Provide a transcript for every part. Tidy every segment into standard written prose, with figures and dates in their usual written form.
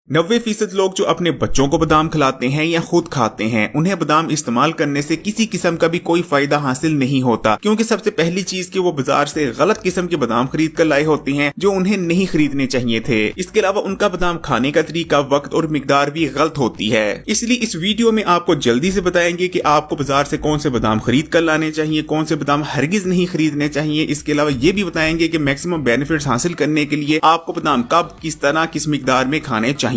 90% लोग जो अपने बच्चों को बादाम खिलाते हैं या खुद खाते हैं, उन्हें बादाम इस्तेमाल करने से किसी किस्म का भी कोई फायदा हासिल नहीं होता, क्योंकि सबसे पहली चीज कि वो बाजार से गलत किस्म के बादाम खरीद कर लाए होते हैं जो उन्हें नहीं खरीदने चाहिए थे। इसके अलावा उनका बादाम खाने का तरीका, वक्त और मिकदार भी गलत होती है। इसलिए इस वीडियो में आपको जल्दी से बताएंगे कि आपको बाजार से कौन से बादाम खरीद कर लाने चाहिए, कौन से बादाम हरगिज नहीं खरीदने चाहिए। इसके अलावा ये भी बताएंगे कि मैक्सिमम बेनिफिट्स हासिल करने के लिए आपको बादाम कब, किस तरह, किस मिकदार में खाने चाहिए।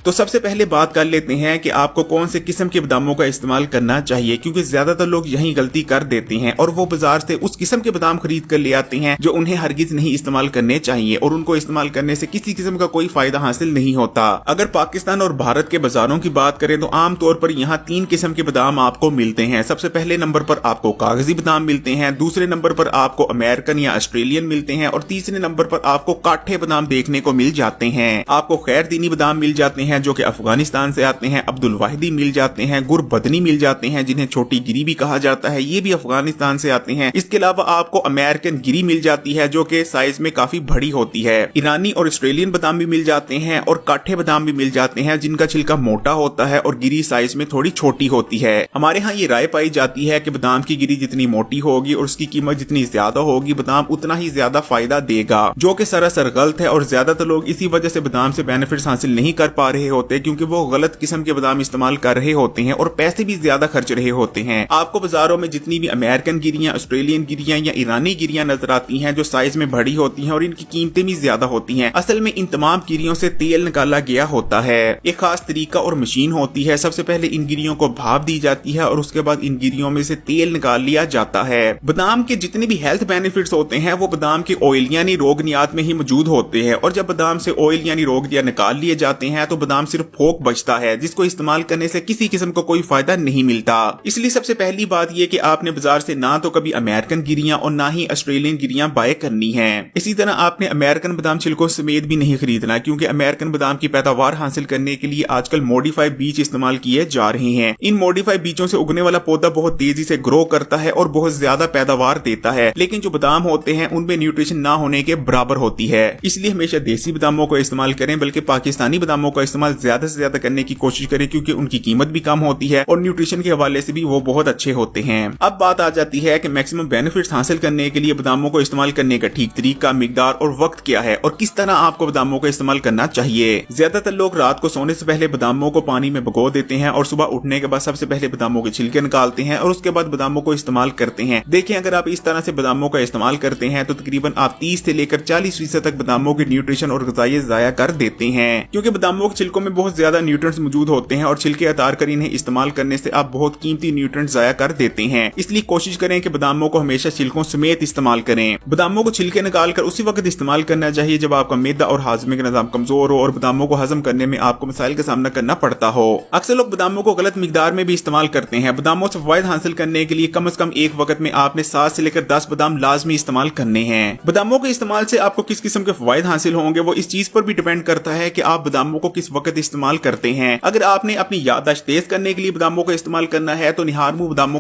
तो सबसे पहले बात कर लेते हैं कि आपको कौन से किस्म के बादामों का इस्तेमाल करना चाहिए, क्योंकि ज्यादातर लोग यही गलती कर देते हैं और वो बाजार से उस किस्म के बादाम खरीद कर ले आते हैं जो उन्हें हरगिज नहीं इस्तेमाल करने चाहिए और उनको इस्तेमाल करने से किसी किस्म का कोई फायदा हासिल नहीं होता। अगर पाकिस्तान और भारत के बाजारों की बात करें तो आम तौर पर यहाँ 3 किस्म के बादाम आपको मिलते हैं। सबसे पहले नंबर पर आपको कागजी बादाम मिलते हैं, दूसरे नंबर पर आपको अमेरिकन या ऑस्ट्रेलियन मिलते हैं और तीसरे नंबर पर आपको काठे बादाम देखने को मिल जाते हैं। आपको खैरदीनी बादाम मिल जाते हैं जो कि अफगानिस्तान से आते हैं, अब्दुल वाहिदी मिल जाते हैं, गुरबदनी मिल जाते हैं जिन्हें छोटी गिरी भी कहा जाता है, ये भी अफगानिस्तान से आते हैं। इसके अलावा आपको अमेरिकन गिरी मिल जाती है जो कि साइज में काफी बड़ी होती है। ईरानी और ऑस्ट्रेलियन बादाम भी मिल जाते हैं और काठे बादाम भी मिल जाते हैं जिनका छिलका मोटा होता है और गिरी साइज में थोड़ी छोटी होती है। हमारे यहाँ ये राय पाई जाती है कि बादाम की गिरी जितनी मोटी होगी और उसकी कीमत जितनी ज्यादा होगी, बादाम उतना ही ज्यादा फायदा देगा, जो कि सरासर गलत है। और ज्यादातर लोग इसी वजह से बादाम से बेनिफिट्स हासिल नहीं कर पा रहे होते क्योंकि वो गलत किस्म के बादाम इस्तेमाल कर रहे होते हैं और पैसे भी ज्यादा खर्च रहे होते हैं। आपको बाजारों में जितनी भी अमेरिकन गिरियां, ऑस्ट्रेलियन गिरियां या ईरानी गिरियां नजर आती हैं जो साइज में बड़ी होती हैं और इनकी कीमतें भी ज्यादा होती हैं, असल में इन तमाम गिरियों से तेल निकाला गया होता है। एक खास तरीका और मशीन होती है। सबसे पहले इन गिरियों को भाप दी जाती है और उसके बाद इन गिरियों में से तेल निकाल लिया जाता है। बादाम के जितने भी हेल्थ बेनिफिट्स होते हैं वो बादाम के ऑयल यानी रोगनियात में ही मौजूद होते हैं और जब बादाम से ऑयल यानी रोगनियात निकाल लिए जाते हैं तो बादाम सिर्फ फोक बचता है जिसको इस्तेमाल करने से किसी किस्म को कोई फायदा नहीं मिलता। इसलिए सबसे पहली बात यह कि आपने बाजार से ना तो कभी अमेरिकन गिरियां और ना ही ऑस्ट्रेलियन गिरियां बाय करनी है। इसी तरह आपने अमेरिकन बादाम छिलकों समेत भी नहीं खरीदना, क्योंकि अमेरिकन बादाम की पैदावार हासिल करने के लिए आजकल मॉडिफाइड बीज इस्तेमाल किए जा रहे हैं। इन मॉडिफाइड बीजों से उगने वाला पौधा बहुत तेजी से ग्रो करता है और बहुत ज्यादा पैदावार देता है, लेकिन जो बादाम होते हैं उनमें न्यूट्रिशन ना होने के बराबर होती है। इसलिए हमेशा देसी बादामों को इस्तेमाल करें, बल्कि पाकिस्तानी बादामों का इस्तेमाल ज्यादा से ज्यादा करने की कोशिश करें, क्योंकि उनकी कीमत भी कम होती है और न्यूट्रिशन के हवाले से भी वो बहुत अच्छे होते हैं। अब बात आ जाती है कि मैक्सिमम बेनिफिट्स हासिल करने के लिए बादामों को इस्तेमाल करने का ठीक तरीका, मिकदार और वक्त क्या है और किस तरह आपको बादामों का इस्तेमाल करना चाहिए। ज्यादातर लोग रात को सोने से पहले बादामों को पानी में भिगो देते हैं और सुबह उठने के बाद सबसे पहले बादामों के छिलके निकालते हैं और उसके बाद बादामों को इस्तेमाल करते हैं। देखें, अगर आप इस तरह से बादामों का इस्तेमाल करते हैं तो तकरीबन आप 30 से लेकर 40% तक बादामों के न्यूट्रिशन और ग़िज़ाई ज़ाया कर देते हैं, क्योंकि बादामों के छिलकों में बहुत ज्यादा न्यूट्रिएंट्स मौजूद होते हैं और छिलके उतार कर इन्हें इस्तेमाल करने से आप बहुत कीमती न्यूट्रिएंट्स ज़ाया कर देते हैं। इसलिए कोशिश करें कि बादामों को हमेशा छिलकों समेत इस्तेमाल करें। बादामों को छिलके निकाल कर उसी वक्त इस्तेमाल करना चाहिए जब आपका मैदा और हाजमे का निजाम कमजोर हो और बादामों को हजम करने में आपको मसाइल का सामना करना पड़ता हो। अक्सर लोग बादामों को गलत मिकदार में भी इस्तेमाल करते हैं। बादामों से फायदा हासिल करने के लिए कम से कम एक वक्त में आपने 7 से लेकर 10 बादाम लाजमी इस्तेमाल करने हैं। बादामों के इस्तेमाल से आपको किस किस्म के फायदे हासिल होंगे वो इस चीज पर भी डिपेंड करता है कि आप बादामों को किस वक्त इस्तेमाल करते हैं। अगर आपने अपनी याददाश्त तेज करने के लिए बादामों का इस्तेमाल करना है तो निहारमू बादामों